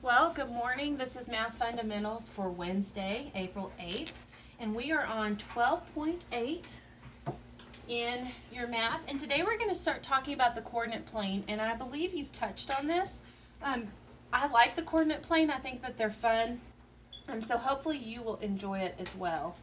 Well, good morning. This is Math Fundamentals for Wednesday, April 8th, and we are on 12.8 in your math. And today we're going to start talking about the coordinate plane, and I believe you've touched on this. I like the coordinate plane. I think that they're fun, so hopefully you will enjoy it as well.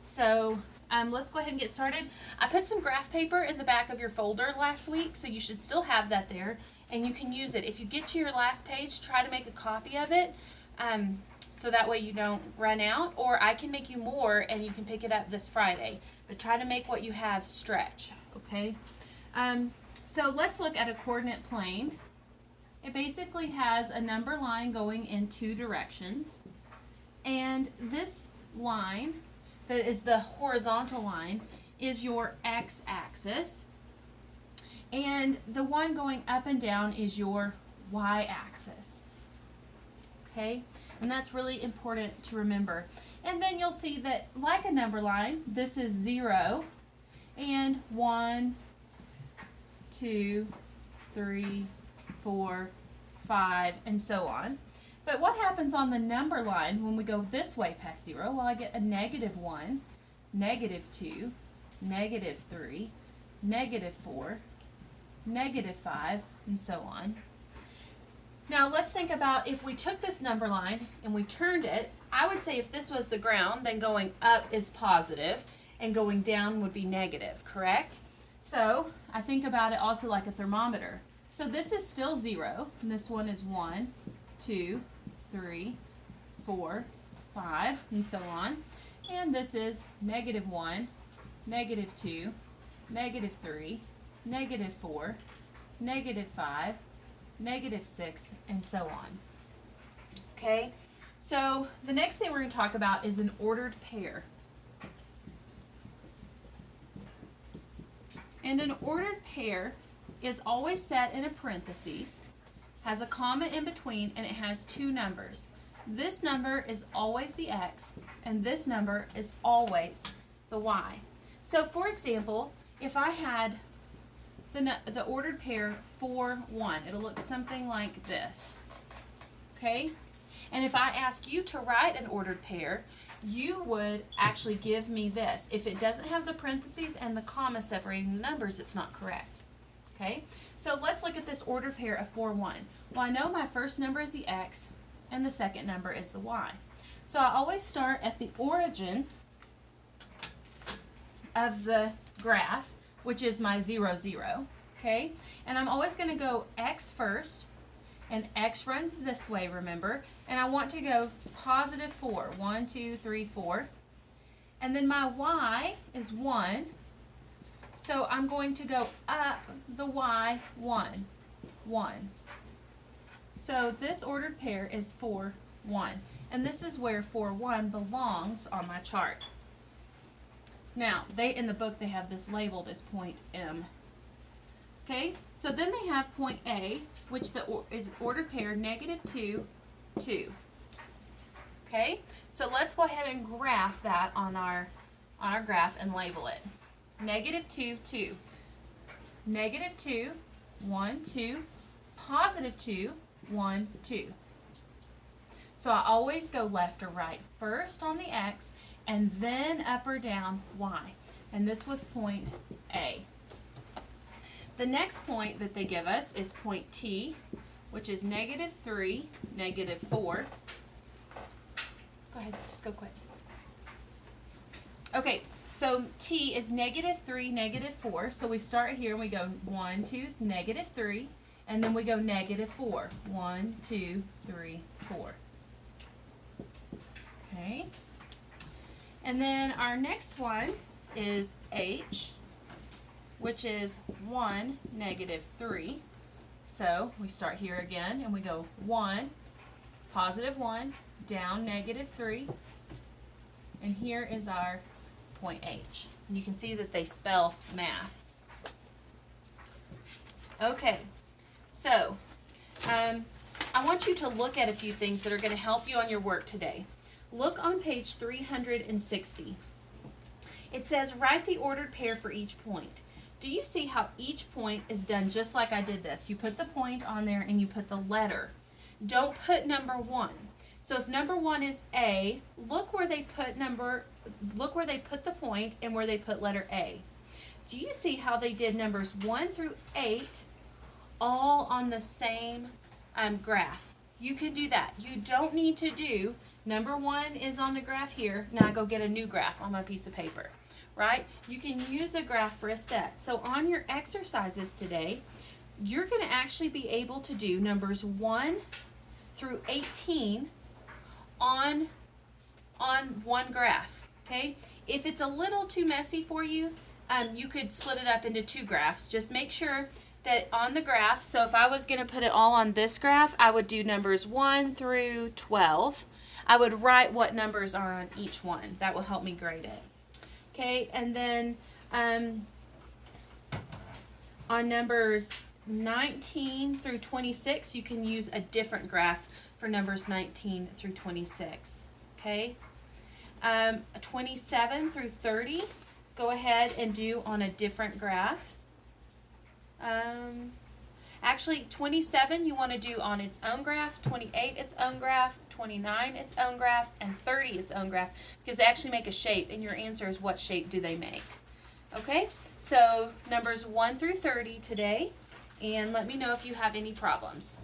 So let's go ahead and get started. I put some graph paper in the back of your folder last week, so you should still have that there. And you can use it. If you get to your last page, try to make a copy of it so that way you don't run out. Or I can make you more and you can pick it up this Friday. But try to make what you have stretch, okay? So let's look at a coordinate plane. It basically has a number line going in two directions. And this line, that is the horizontal line, is your x-axis. And the one going up and down is your y-axis. Okay? And that's really important to remember. And then you'll see that, like a number line, this is 0 and 1, 2, 3, 4, 5, and so on. But what happens on the number line when we go this way past 0? Well, I get a -1, -2, -3, -4, -5, and so on. Now let's think about if we took this number line and we turned it. I would say if this was the ground, then going up is positive and going down would be negative, correct? So I think about it also like a thermometer. So this is still 0, and this one is 1, 2, 3, 4, 5, and so on. And this is -1, -2, -3, -4, -5, -6, and so on. Okay, so the next thing we're going to talk about is an ordered pair. And an ordered pair is always set in a parentheses, has a comma in between, and it has two numbers. This number is always the x, and this number is always the y. So for example, if I had the ordered pair 4, 1, it'll look something like this. Okay? And if I ask you to write an ordered pair, you would actually give me this. If it doesn't have the parentheses and the comma separating the numbers, it's not correct. Okay? So let's look at this ordered pair of 4, 1. Well, I know my first number is the x and the second number is the y. So I always start at the origin of the graph, which is my 0, 0, okay? And I'm always going to go x first, and x runs this way, remember? And I want to go +4, 1, 2, 3, 4. And then my y is 1, so I'm going to go up the y 1, 1. So this ordered pair is 4, 1. And this is where 4, 1 belongs on my chart. Now, in the book, they have this labeled as point M. Okay, so then they have point A, which is ordered pair -2, 2. Okay, so let's go ahead and graph that on our graph and label it. -2, 2. -2, 1, 2. +2, 1, 2. So I always go left or right first on the x, and then up or down y. And this was point A. The next point that they give us is point T, which is -3, -4. Go ahead, just go quick. Okay, so T is -3, -4. So we start here and we go 1, 2, -3, and then we go -4. 1, 2, 3, 4. Okay. And then our next one is H, which is 1, -3. So we start here again and we go 1, +1, down -3. And here is our point H. And you can see that they spell math. Okay, so I want you to look at a few things that are going to help you on your work today. Look on page 360. It says write the ordered pair for each point. Do you see how each point is done just like I did this? You put the point on there and you put the letter. don't put number 1. So if number 1 is A, look where they put the point and where they put letter A. Do you see how they did numbers 1 through 8 all on the same graph? You can do that. You don't need to do number 1 is on the graph here. Now I go get a new graph on my piece of paper, right? You can use a graph for a set. So on your exercises today, you're going to actually be able to do numbers 1 through 18 on one graph, okay? If it's a little too messy for you, you could split it up into 2 graphs. Just make sure that on the graph, so if I was going to put it all on this graph, I would do numbers 1 through 12. I would write what numbers are on each one. That will help me grade it. Okay, and then on numbers 19 through 26, you can use a different graph for numbers 19 through 26. Okay, 27 through 30, go ahead and do on a different graph. Actually, 27 you want to do on its own graph, 28 its own graph, 29 its own graph, and 30 its own graph, because they actually make a shape, and your answer is what shape do they make. Okay, so numbers 1 through 30 today, and let me know if you have any problems.